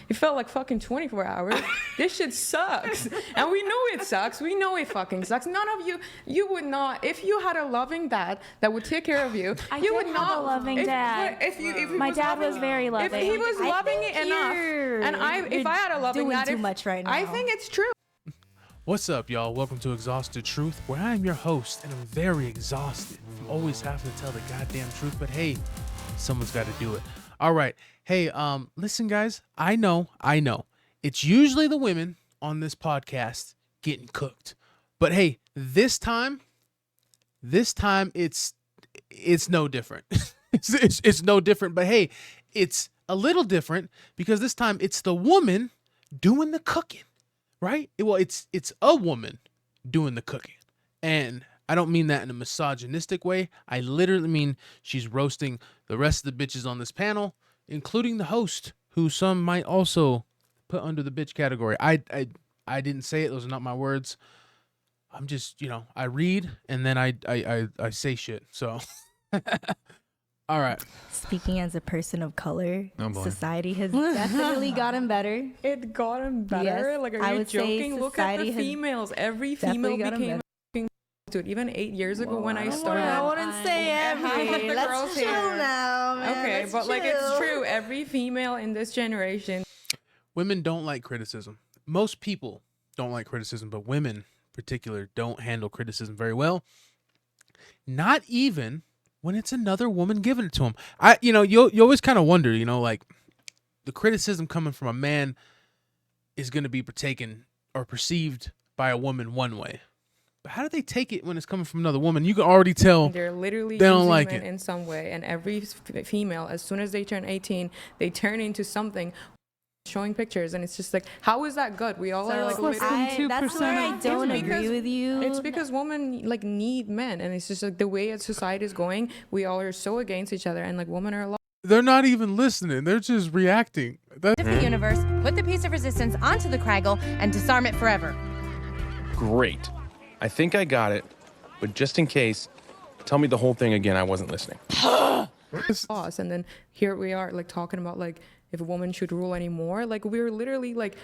It felt like fucking 24 hours. This shit sucks. And we know it sucks. We know it fucking sucks. None of you would not, if you had a loving dad that would take care of you, you would not have a loving dad. My dad was very loving. If he was loving it enough, and if I had a loving dad, too much right now. I think it's true. What's up, y'all? Welcome to Exhausted Truth, where I'm your host, and I'm very exhausted from always having to tell the goddamn truth, but hey, someone's got to do it. All right. Hey, listen, guys, I know. It's usually the women on this podcast getting cooked, but hey, this time it's no different. it's no different, but hey, it's a little different because this time it's the woman doing the cooking. Right? Well, it's a woman doing the cooking. And I don't mean that in a misogynistic way. I literally mean she's roasting the rest of the bitches on this panel, including the host, who some might also put under the bitch category. I didn't say it. Those are not my words. I'm just, I read and then I say shit. So all right. Speaking as a person of color, Oh, boy. Society has definitely gotten better. It gotten better. Yes, Like, are I you would say joking? Look at the society has females. Every definitely female gotten became a fucking prostitute. Even 8 years ago when I I started. wouldn't say every. the Let's girls chill here. now, man. Okay, Let's but like it's chill. true. Every female in this generation. Women don't like criticism. Most people don't like criticism, but women in particular don't handle criticism very well. Not even when it's another woman giving it to them. You always kind of wonder, like the criticism coming from a man is going to be taken or perceived by a woman one way. But how do they take it when it's coming from another woman? You can already tell They're literally they don't using like men it. in some way. And every female, as soon as they turn 18, they turn into something. Showing pictures, and it's just like, how is that good? We all are like, That's where I don't It's agree with you. It's because women like need men, and it's just like the way society is going. We all are so against each other, and like women are a lot. They're not even listening. They're just reacting. Different universe, put the piece of resistance onto the Kraggle and disarm it forever. Great. I think I got it, but just in case, tell me the whole thing again. I wasn't listening. Boss, and then here we are like talking about like if a woman should rule anymore. Like we're literally like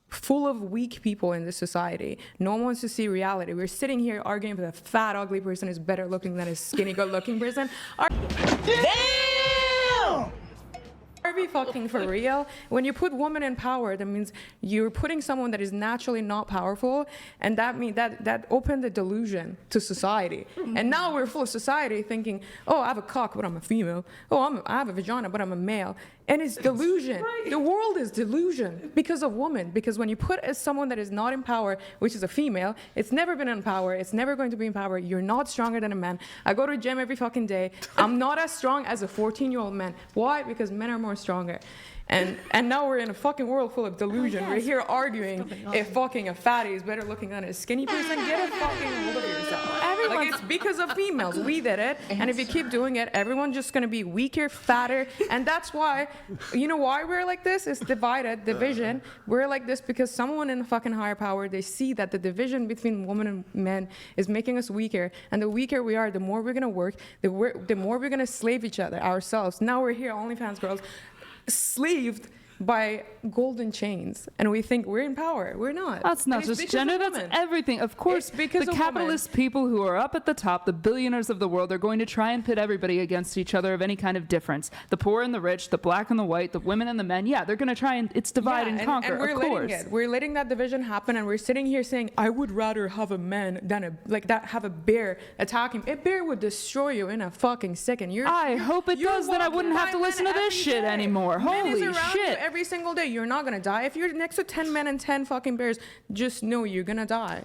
full of weak people in this society. No one wants to see reality. We're sitting here arguing if a fat ugly person is better looking than a skinny good looking person. Are we fucking for real? When you put women in power, that means you're putting someone that is naturally not powerful, and that means that opened the delusion to society. And now we're full of society thinking, oh, I have a cock, but I'm a female. Oh, I have a vagina, but I'm a male. And it's delusion. The world is delusion because of women. Because when you put someone that is not in power, which is a female, it's never been in power. It's never going to be in power. You're not stronger than a man. I go to the gym every fucking day. I'm not as strong as a 14-year-old man. Why? Because men are more stronger. And now we're in a fucking world full of delusion. We're here arguing if fucking a fatty is better looking than a skinny person. Get a fucking hold of yourself. Like, it's because of females. We did it. And if you keep doing it, everyone's just going to be weaker, fatter. And that's why, you know why we're like this? It's division. We're like this because someone in a fucking higher power, they see that the division between women and men is making us weaker. And the weaker we are, the more we're going to work, the more we're going to slave each other, ourselves. Now we're here, OnlyFans girls, slaved by golden chains, and we think we're in power. We're not. That's not just gender, that's everything. Of course, because the of capitalist people who are up at the top, the billionaires of the world, are going to try and pit everybody against each other of any kind of difference. The poor and the rich, the black and the white, the women and the men. Yeah, they're going to try and it's divide and conquer. And we're of course. letting it. We're letting that division happen, and we're sitting here saying, I would rather have a man than have a bear attack him. A bear would destroy you in a fucking second. I hope it does, then I wouldn't have to listen to this shit anymore. Holy shit. Every single day, you're not gonna die. If you're next to 10 men and 10 fucking bears, just know you're gonna die.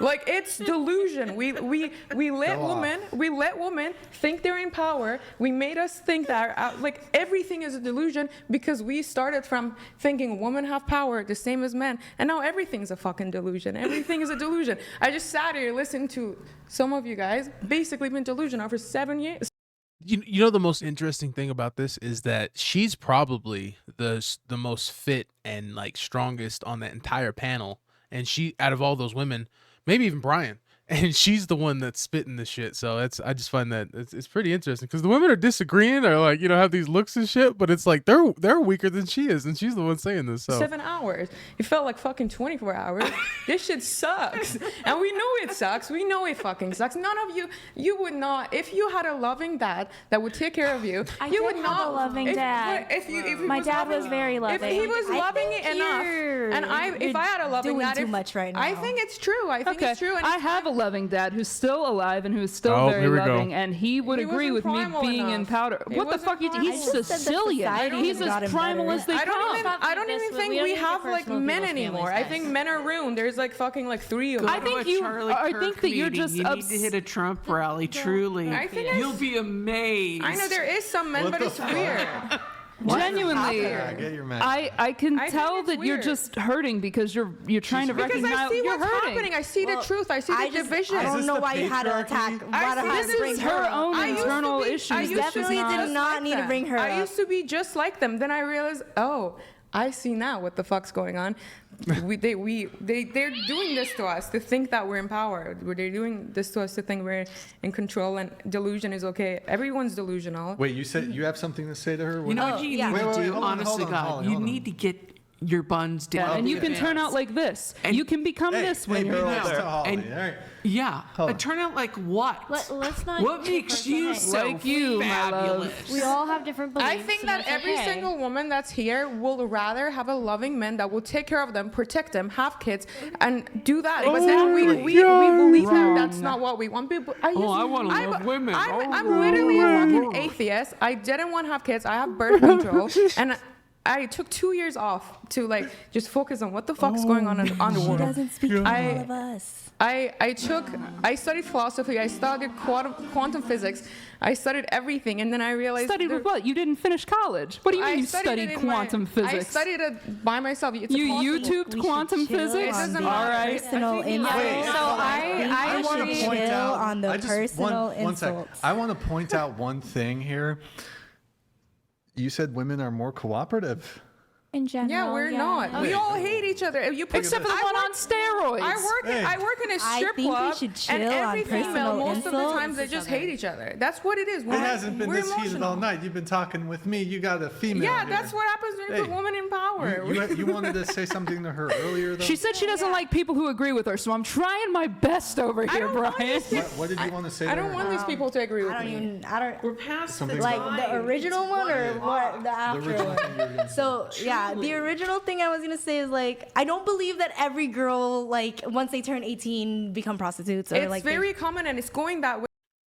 Like, it's delusion. We let women think they're in power. We made us think that like everything is a delusion because we started from thinking women have power the same as men, and now everything's a fucking delusion. Everything is a delusion. I just sat here listening to some of you guys basically been delusional for 7 years. You know the most interesting thing about this is that she's probably the most fit and like strongest on the entire panel, and she out of all those women, maybe even Brian, and she's the one that's spitting the shit. So I just find that it's pretty interesting because the women are disagreeing or like have these looks and shit, but it's like they're weaker than she is, and she's the one saying this. So 7 hours. It felt like fucking 24 hours. This shit sucks, and we know it sucks. We know it fucking sucks. None of you would not, if you had a loving dad that would take care of you. I you did would have not a loving dad. If he My was dad loving was you- very loving. If he was I loving think it enough, and if I had a loving doing dad, too much right I now. think it's true. I think Okay, it's true. And I have a loving dad who's still alive and who's still Oh, very here we go. loving, and he would He agree wasn't with me primal being in enough. powder. He What the wasn't fuck? primal. He's I just said that Sicilian. society He's has as gotten primal better. as they I come. don't even think we have like men anymore. I think men are ruined. There's like fucking like 3 of them. I think you. I think that you're just. You need to hit a Trump rally. Truly, I think you'll be amazed. I know there is some men, but it's weird. Genuinely, Yeah, get your man. I can I think tell it's that you're weird. just hurting because you're trying to Because recognize I see you're what's hurting. happening. I see the truth. I see the division. I Is don't this know the why you had to patriarchy? attack. Why see had this to bring is her own I used to internal be- issues. I used to Definitely be did just not like need to them. bring her I up. used to be just like them. Then I realized, oh, I see now what the fuck's going on. They're doing this to us to think that we're empowered. They're doing this to us to think we're in control, and delusion is okay. Everyone's delusional. Wait, you said you have something to say to her? You know what you yeah. need Wait, to wait, do, hold on, honest hold to on, God? hold on, You hold on. need to get your buns down. Yeah, and you Okay. can turn out like this. And- you can become Hey, this when hey, you're be nice older. to Holly, And- all right? Yeah, Hold a on. turnout like what? Let's not. What makes you so Like you, my love. fabulous? We all have different beliefs. I think that every single woman that's here will rather have a loving man that will take care of them, protect them, have kids, and do that. But then we believe that that's not what we want. People, I wanna love women. I'm literally a fucking atheist. I didn't want to have kids. I have birth control, and I took 2 years off to like just focus on what the fuck's going on in the She world. doesn't speak for I- all of us. I studied philosophy. I studied quantum physics. I studied everything, and then I realized Studied with what? You didn't finish college. What do you mean you studied it in quantum physics? I studied it by myself. It's You impossible. YouTubed quantum chill physics? It doesn't All matter. right. Personal I think- insults. Wait, So hold on. I want to actually- point out on the I just- personal one sec. insults. I want to point out one thing here. You said women are more cooperative. In general, Yeah, we're not. We all hate each other. You put Except for the one on steroids. I work in a I strip think we club, should and chill on every female, personal most of the insults. times, they just hate each other. That's what it is. It hasn't been we're this heated all emotional. night. You've been talking with me. You got a female. Yeah, here. that's what happens when you put Hey, women in power. You wanted to say something to her earlier, though? She said she doesn't like people who agree with her, so I'm trying my best over here, don't want Brian. this What did you want to say I to don't her? want these people to agree with I me. don't. We're past Something the Like time. the original one or what? The after original one. thing you were gonna say. So yeah, the original thing I was gonna say is like I don't believe that every girl like once they turn 18 become prostitutes or It's like very common, and it's going that way.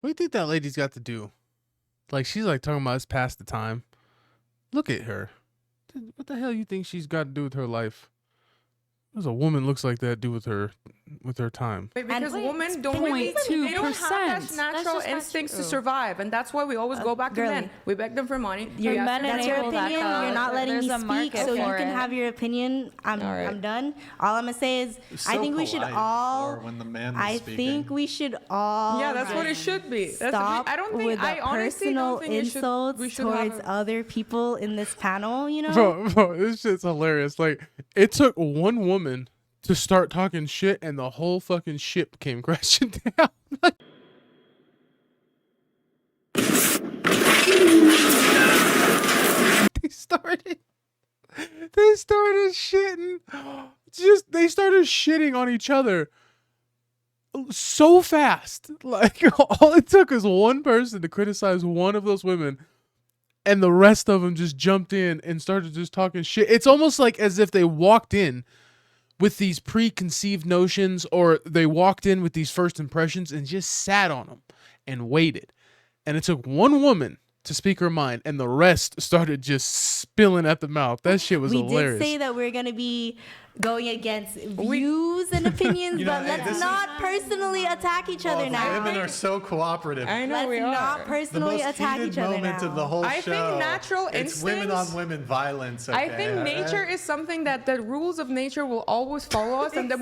What do you think that lady's got to do? Like she's like talking about it's past the time. Look at her. What the hell you think she's got to do with her life? What does a woman looks like that do with her time? Because wait, women don't really, they don't have that 0.2%. natural That's just not instincts to true. survive, and that's why we always go back to girly. men. We beg them for money. Your We ask men them that's for your help. opinion. You're not letting me There's a speak, market so you for can it. have your opinion. I'm done. All I'm gonna say is So I think we should polite all. for when the man was I speaking. think we should all. Yeah, that's what it should be. Stop I don't think. with I the honestly personal don't think it should, insults we should towards have. other people in this panel. You know. Bro, this shit's hilarious. Like it took one woman to start talking shit, and the whole fucking ship came crashing down. They started shitting. They started shitting on each other so fast. Like all it took was one person to criticize one of those women, and the rest of them just jumped in and started just talking shit. It's almost like as if they walked in with these preconceived notions, or they walked in with these first impressions and just sat on them and waited. And it took one woman to speak her mind, and the rest started just spilling at the mouth. That shit was We hilarious. did say that we're gonna be going against views and opinions, You know, but hey, let's this is- not personally attack each other Oh, now. women are so cooperative. I know Let's we not are. The personally most attack heated each other moment now. of the whole I show. think natural It's women instincts- on women violence. I okay, think all nature right? is something that the rules of nature will always follow us, and the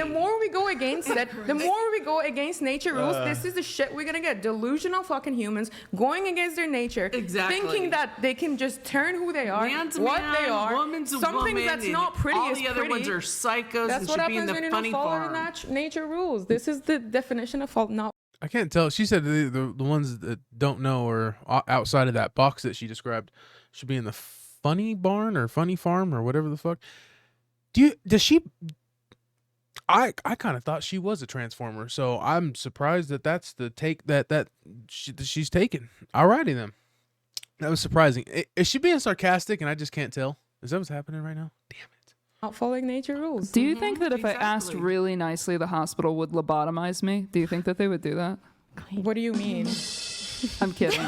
more we go against it, the more we go against nature rules. This is the shit we're gonna get. Delusional fucking humans going against their nature, Exactly. thinking that they can just turn who they are, Man's a what man, they are, woman's a something woman, that's and not pretty all is the other ones pretty. are psychos That's and what should be in happens the when you funny don't follow farm. the nature rules. This is the definition of not. I can't tell. She said the ones that don't know or outside of that box that she described should be in the funny barn or funny farm or whatever the fuck. Does she? I kind of thought she was a transformer, so I'm surprised that that's the take that she's taken. Alrighty then, that was surprising. Is she being sarcastic and I just can't tell? Is that what's happening right now? Damn it! Not following nature rules. Do you think that if I exactly. asked really nicely, the hospital would lobotomize me? Do you think that they would do that? What do you mean? I'm kidding.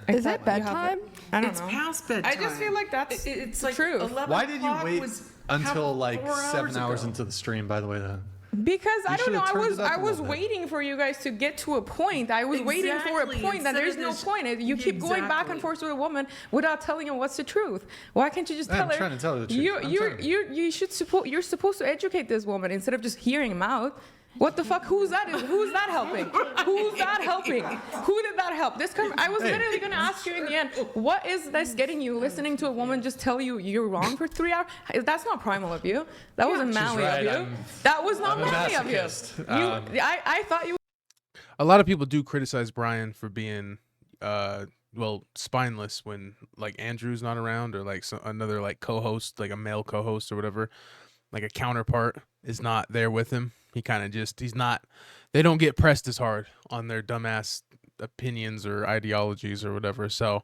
Is it bedtime? I don't It's know. past bedtime. I just feel like that's it's the like truth. 11 Why did you o'clock wait was until like 4 7 hours ago. into the stream? By the way, then. Because I don't should've know. turned it up I a was little bit. waiting for you guys to get to a point. I was waiting for a Exactly. point that Instead there's of no this- point. You keep going back and Exactly. forth to a woman without telling her what's the truth. Why can't you just I'm tell her? trying to tell her the truth. You should support. You're supposed to educate this woman instead of just hearing him out. What the fuck? Who's that? Who's that helping? Who's that helping? Who did that help? I was literally gonna ask you in the end, what is this getting you listening to a woman just tell you you're wrong for 3 hours? That's not primal of you. That wasn't manly right, of you. That was not I'm a manly of you. masochist. I thought you. A lot of people do criticize Brian for being spineless when like Andrew's not around or like another like co-host, like a male co-host or whatever, like a counterpart is not there with him. He kind of they don't get pressed as hard on their dumbass opinions or ideologies or whatever. So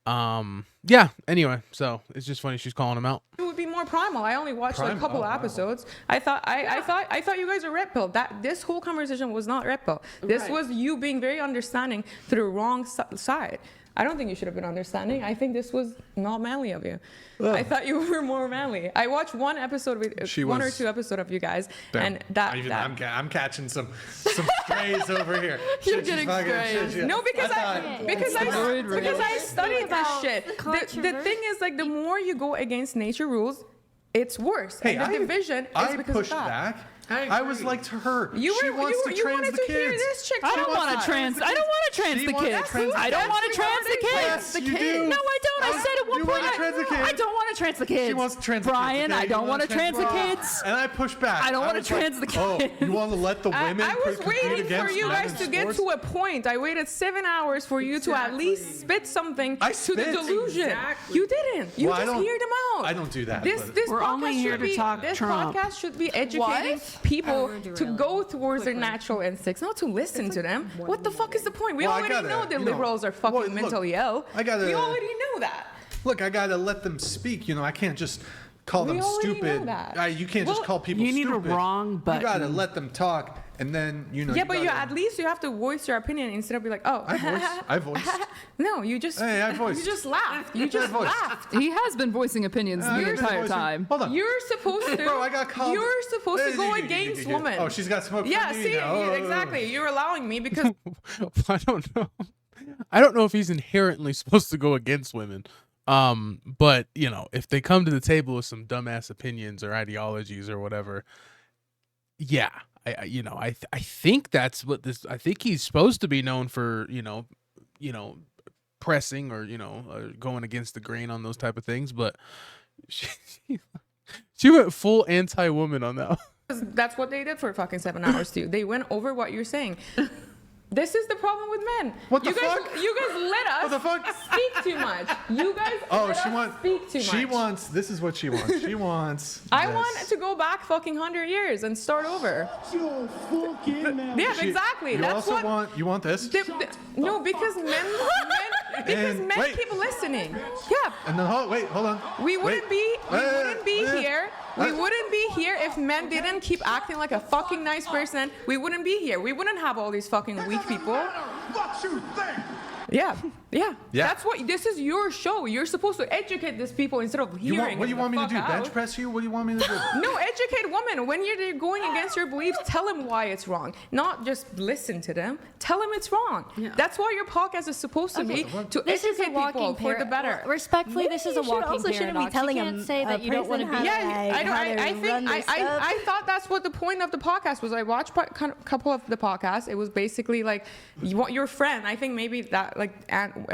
yeah, anyway, so it's just funny she's calling him out. It would be more primal. I only watched like a Primal? couple Oh, wow. episodes. I thought you guys were red pill. That this whole conversation was not red pill. This Right. was you being very understanding to the wrong side. I don't think you should have been understanding. I think this was not manly of you. I thought you were more manly. I watched one episode with She one or was- two episodes of you guys, Damn. and that. I'm catching some strays over here. You're Shit, she's getting fucking- strays. shit. No, because I studied About this shit. The thing is, like, the more you go against nature rules, it's worse. Hey, and the division is I because pushed of that. back. I I was agree. like to her. You she were wants to you trans wanted the to hear kids. this chick. I don't talk want about to trans. I don't want to trans She the wants to kids. trans the I don't kids. want to trans the Yes, kids. you do. No, I don't. I said at one You point. want to trans the kids. I don't want to trans the kids. She wants to trans the kids. Brian, okay? I You don't want to trans the kids. kids. And I pushed back. I don't wanna was like, trans the Oh, kids. you want to let the women I was compete waiting for against you men guys in to get sports? to a point. I waited 7 hours for you to at least spit something I to the spit. delusion. Exactly. You didn't. You Well, I just don't- heard them out. I don't do that, This but- this We're podcast only here should to be talk this Trump. podcast should be educating people to go towards their natural instincts, not to listen to them. What the fuck is the point? We Well, I already gotta, know the you know, liberals are fucking well, look, mentally ill. I gotta- We already know that. Look, I gotta let them speak. I can't just call We them already know stupid. that. You can't just Well, call people you need a stupid. wrong You gotta button. let them talk, and then Yeah, but you gotta- at least you have to voice your opinion instead of be like, oh. I voiced. No, you just. Hey, I voiced. You just laughed. You just voiced. laughed. He has been voicing opinions the entire time. Hold on. You're supposed to. Bro, I got called. You're supposed to go against women. Oh, she's got smoke. Yeah, from me see, now. exactly. You're allowing me because I don't know. I don't know if he's inherently supposed to go against women. But if they come to the table with some dumbass opinions or ideologies or whatever, yeah, I think that's what this. I think he's supposed to be known for pressing or going against the grain on those type of things. But she went full anti-woman on that. that's what they did for fucking 7 hours too. They went over what you're saying. This is the problem with men. What the you guys, fuck? You guys let us What the fuck? speak too much. You guys let us speak too much. She wants. This is what she wants. She wants. I this. want to go back fucking 100 years and start over. Yeah, She- exactly. You That's also what. want this. No, because men And wait. keep listening. Yeah, And then hold on. we wouldn't be here. We What? wouldn't be here if men didn't keep acting like a fucking nice person. We wouldn't be here. We wouldn't have all these fucking weak people. Yeah. That's what. This is your show. You're supposed to educate these people instead of hearing. What do you want me to do? Out. Bench press you? What do you want me to do? No, educate women. When you're going against your beliefs, tell them why it's wrong. Not just listen to them. Tell them it's wrong. Yeah. That's what your podcast is supposed to be, to This is a educate walking people for the better. Respectfully, this is a You should walking also shouldn't be paradox. telling You can't him say a that you don't want to person be. how to- Yeah, how to run their stuff. I thought that's what the point of the podcast was. I watched a couple of the podcasts. It was basically like you want your friend. I think maybe that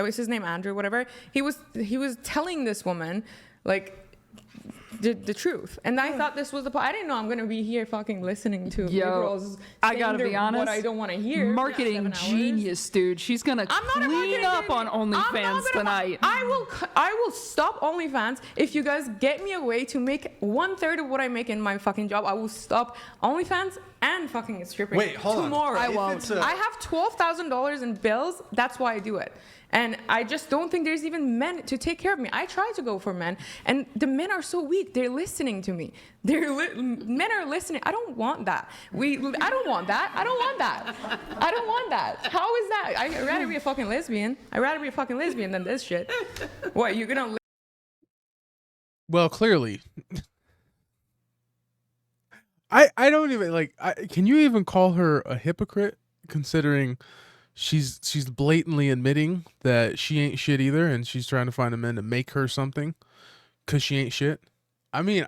was his name, Andrew, whatever. He was telling this woman like the truth. And I thought this was the I didn't know I'm gonna be here fucking listening to liberals I gotta saying be honest. what I don't want to hear. Marketing 7 hours. genius, dude. She's gonna I'm not a clean marketing up on genius. I'm not OnlyFans gonna- tonight. I will stop OnlyFans if you guys get me a way to make 1/3 of what I make in my fucking job. I will stop OnlyFans and fucking stripping. Wait, hold on. tomorrow. I won't. I have $12,000 in bills. That's why I do it. And I just don't think there's even men to take care of me. I try to go for men, and the men are so weak. They're listening to me. Men are listening. I don't want that. I don't want that. I don't want that. I don't want that. How is that? I'd rather be a fucking lesbian. I'd rather be a fucking lesbian than this shit. What, you're gonna... Well, clearly. I don't even like. Can you even call her a hypocrite, considering she's blatantly admitting that she ain't shit either, and she's trying to find a man to make her something, cause she ain't shit. I mean,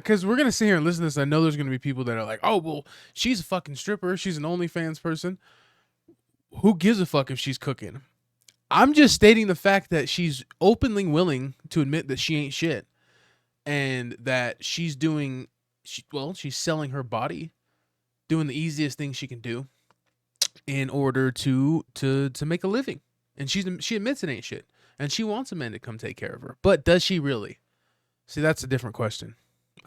cause we're gonna sit here and listen to this. I know there's gonna be people that are like, oh well, she's a fucking stripper. She's an OnlyFans person. Who gives a fuck if she's cooking? I'm just stating the fact that she's openly willing to admit that she ain't shit, and that she's doing. She's selling her body, doing the easiest thing she can do in order to make a living. And she admits it ain't shit. And she wants a man to come take care of her. But does she really? See, that's a different question.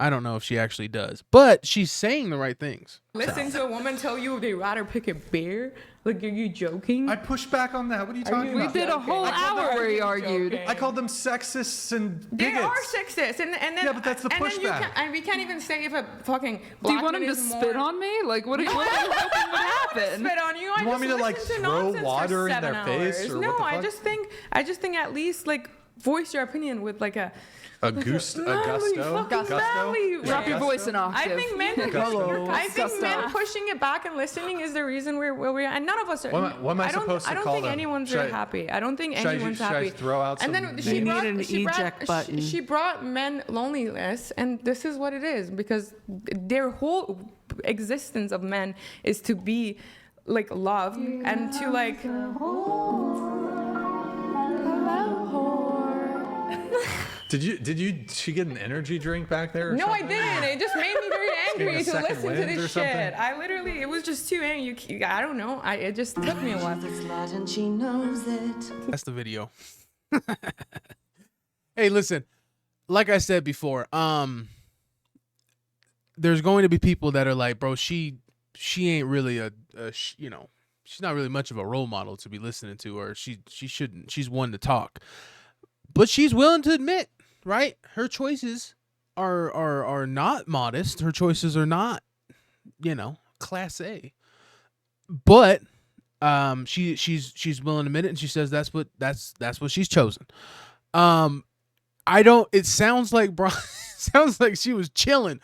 I don't know if she actually does. But she's saying the right things. Listen to a woman tell you they'd rather pick a bear? Like, are you joking? I pushed back on that. What are you talking We about? did a whole hour where he argued. I called them sexists and They bigots. are sexist, and then Yeah, but that's the and then you pushback. can't, and we can't even say if a fucking Do black you want man him to is spit more- on me? Like, what are you hoping would happen? Spit on you. I You want just me to, like, listen throw nonsense for water in 7 their face, hours. or No, what the I fuck? just think at least like voice your opinion with like a Gusto. Drop your voice an octave. I think men. Gusto. I think men Gusto. pushing it back and listening is the reason we're and none of us are. What am I supposed to I don't call think them? anyone's Should I- happy. I don't think should I- anyone's should I happy. throw out and some then names? she You brought, need an she brought, eject button. She brought men loneliness, and this is what it is because their whole existence of men is to be like loved and to like. Did she get an energy drink back there? Or No, I something? didn't. It just made me very angry a to second listen to wind or this something? shit. I literally, it was just too angry. I don't know. It just took me a while. That's the video. Hey, listen. Like I said before, there's going to be people that are like, bro, she ain't really she's not really much of a role model to be listening to, or she shouldn't. She's one to talk. But she's willing to admit, right? Her choices are not modest. Her choices are not, class A. But she's willing to admit it, and she says that's what she's chosen. It sounds like Brian sounds like she was chilling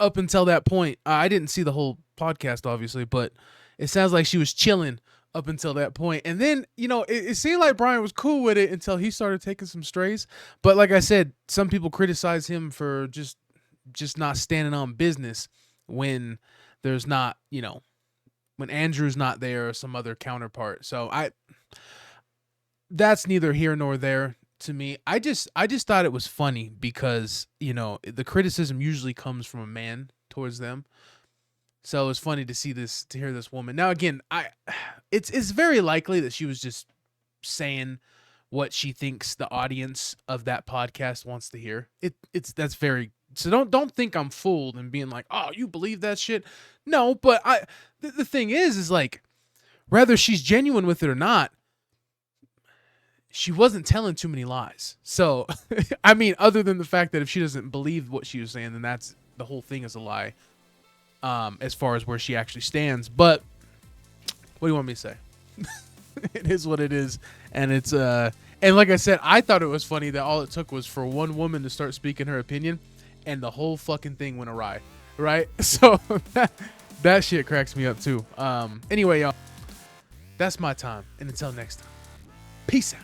up until that point. I didn't see the whole podcast, obviously, but it sounds like she was chilling up until that point. And then, it seemed like Brian was cool with it until he started taking some strays. But like I said, some people criticize him for just not standing on business when there's not, when Andrew's not there or some other counterpart. So that's neither here nor there to me. I just thought it was funny because, the criticism usually comes from a man towards them. So it's funny to hear this woman. Now, again, it's very likely that she was just saying what she thinks the audience of that podcast wants to hear. So don't think I'm fooled and being like, oh, you believe that shit? No, but the thing is like, whether she's genuine with it or not, she wasn't telling too many lies. So, I mean, other than the fact that if she doesn't believe what she was saying, then that's the whole thing is a lie. As far as where she actually stands. But what do you want me to say? It is what it is. And it's and like I said, I thought it was funny that all it took was for one woman to start speaking her opinion and the whole fucking thing went awry. Right? So that shit cracks me up too. Anyway, y'all, that's my time. And until next time, peace out.